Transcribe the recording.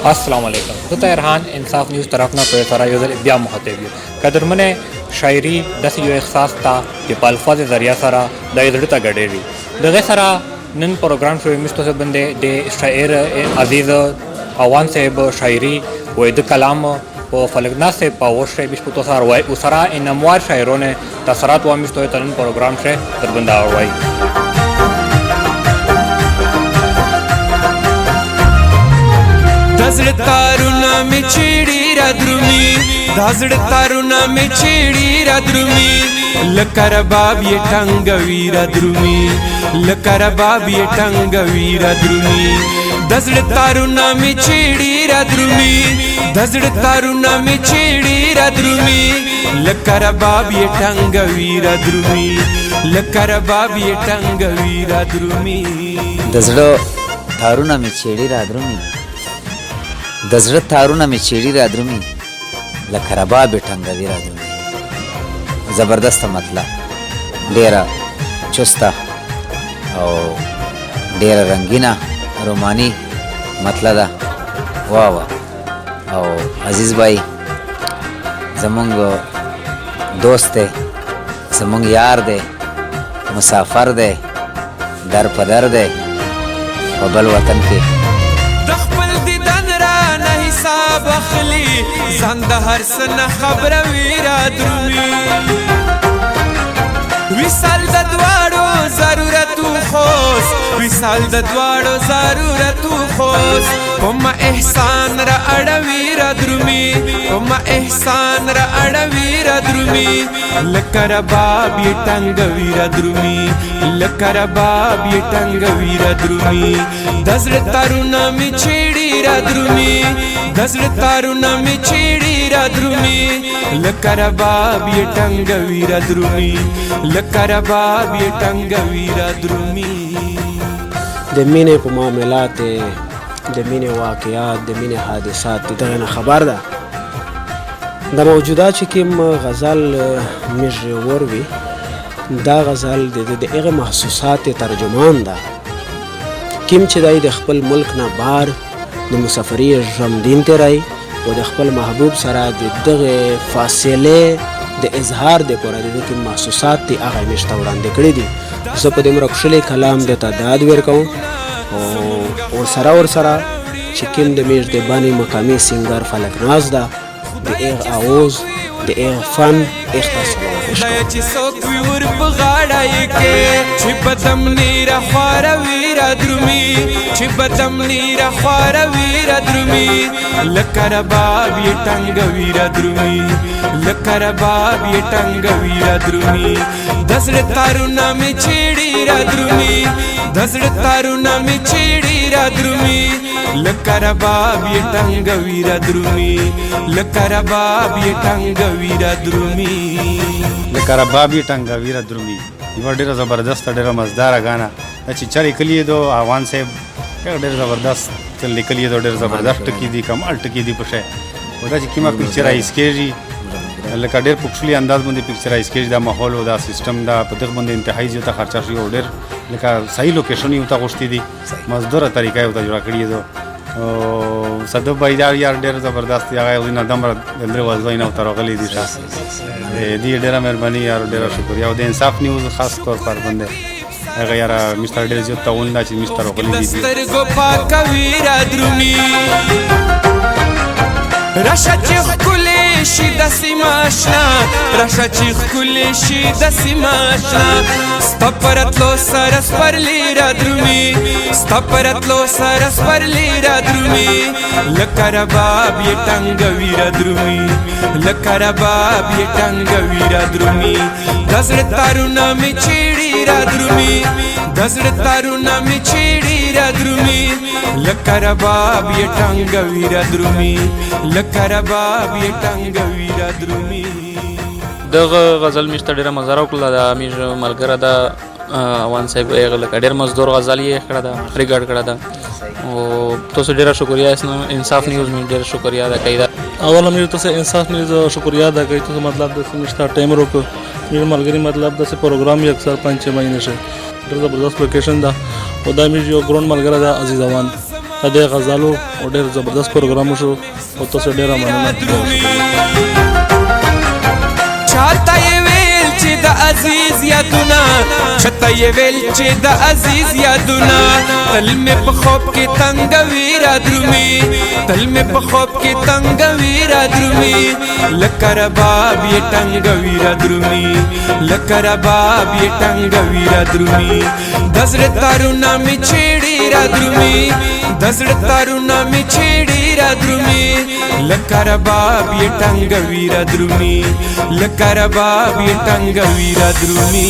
अस्सलाम वालेकुम तो तहरान इंसाफ न्यूज़ तरफ ना पे सारा यूज़र बिया मुहतब कदर मने शायरी दस यो एहसास था कि अल्फाज ज़रिया सारा दायदता गडेरी दगे सारा नन प्रोग्राम शो मिस्तो से बंदे दे शायर अजीज़ अवान साहब शायरी वैद कलाम व फलकना से पावोश से बिस्पुतो सार वाई उसरा इन अमवार शायरों ने तसरात व मिस्तो तन प्रोग्राम से दरबंदा वाई दाजड़ तारुना में चिड़ी राद्रुमी दाजड़ तारुना में चिड़ी राद्रुमी लकर बाब ये टंगवी राद्रुमी लकर बाब ये टंगवी राद्रुमी दाजड़ तारुना में चिड़ी राद्रुमी दाजड़ तारुना में चिड़ी राद्रुमी लकर बाब ये टंगवी राद्रुमी लकर बाब ये टंगवी राद्रुमी दाजड़ तारुना में चिड़ी राद्रुमी दजड़ तारुना में चिड़ी राद्रुमी लखरबा बेटंगवी राद्रुमी ज़बरदस्त मतलब डेरा चुस्ता और डेरा रंगीना रोमानी मतलब दा वाह वाह और अजीज़ भाई जमुंग दोस्त दे जमुंग यार दे मुसाफर दे दर पदर दे बबल वतन के बखली ज़ंदा हर सना खबर वीरा द्रुमी विशाल दद्वाड़ो ज़रूरत खोस विशाल दद्वाड़ो ज़रूरत खोस उम्मा एहसान रा अड़वीरा द्रुमी उम्मा एहसान रा अड़वीरा द्रुमी लकर बाब ये टंगवीरा द्रुमी लकर बाब ये टंगवीरा द्रुमी दजड़ तारुना में चिड़ी राद्रुमी दजड़ तारुना में चिड़ी राद्रुमी लकर बाब ये टंगवी राद्रुमी लकर बाब ये टंगवी राद्रुमी د مینې په معاملات د مینې واقعات د مینې حادثات دغه نه خبر ده د موجوده چې کوم غزل مش وروي دا غزل د هغه محسوسات ترجمان ده کوم چې دای د خپل ملک نه بار د مسافرۍ ژوندین تیرای او د خپل محبوب سره د دغه فاصله د اظهار د پوره د کوم محسوسات دی هغه مشته وړاندې کړی دي زه په دې مرکشلې کلام د تعداد ورکوم او سره چې کوم د میش د بانی مقامی سنگر فلک ناز ده د ایغ آواز د ایغ فن اختصاص چې څوک وي ور په غاړه یې کې چې بدم نیره خواره وي رادرومي چې بدم نیره خواره وي رادرومي لکه رباب یې ټنګوي رادرومي لکه رباب یې ټنګوي رادرومي د زړه تارونه مې چیړي رادرومي د زړه تارونه مې چیړي رادرومي لکه رباب یې ټنګوي رادرومي لکه رباب یې ټنګوي رادرومي لکه رباب یې ټنګوي رادرومي یوه ډېره زبردسته ډېره مزداره ګانا چې چا لیکلي دو اعوان صاحب ډېر زبردست لیکلي دو ډېر زبردست ټکي دي کمال ټکي دي په شی او دا چې کومه پکچرایز کېږي لکه ډېر پکښلي انداز باندې پکچرایز کېږي دا ماحول او دا سیسټم دا په دغه باندې انتهایي زیاته خرچه شوي او ډېر لکه صحیح لوکیشن یې ورته غوښتي دي مزدوره طریقه یې ورته جوړه کړې ده او صدف بھائی یار ډېر زبردست دی هغه یو نه دمر د وځوي نه ورته راغلي دي دې ډېره مهرباني یار ډېره شکریه او د انصاف نیوز خاص طور پر باندې هغه یاره مستر ډېر زیات تعاون دا چې مستر راغلي دي سترګو پاکوي رادرومي راشه چې ښکلې شي داسې ماشنا راشه چې ښکلې شي داسې ماشنا ستا په راتلو سره سپرلي رادرومي ستا په راتلو سره سپرلي رادرومي لکه رباب یې ټنګوي رادرومي لکه رباب یې ټنګوي رادرومي د زړه تارونه مې چیړي رادرومي د زړه تارونه مې چیړي رادرومي لکه رباب یې ټنګوي رادرومي لکه رباب یې ټنګوي رادرومي دغه غزل مې ته ډېره مزه راوکړله د امیر ملګره ده اوان صاحب هغه لکه ډېر مزدور غزل یې کړه ده ریکارډ کړه ده او تاسو ډېره شکریه انصاف نیوز مې ډېره شکریه ادا کوي اول امیر تاسو انصاف نیوز شکریه ادا کوي تاسو مطلب د سمشتا ټایم روکو میر ملګری مطلب د پروګرام یې اکثر 5 مهینه شه ډېر زبردست لوکیشن ده او دا مې یو ګرون ملګری ده عزیز اوان د دې غزلو او ډېر زبردست پروګرام وشو او تاسو ډېره مننه. چاته یې ویل چې د عزیز یادونه چاته یې ویل چې د عزیز یادونه تل مې په خوب کې تنګوي را درومي تل مې په خوب کې تنګوي را درومي لکه رباب یې ټنګوي را درومي لکه رباب یې ټنګوي را درومي د زړه تارونه مې چیړي را درومي د زړه تارونه مې چیړي را درومي لکه رباب یې ټنګوي را درومي لکه رباب یې ټنګوي را درومي.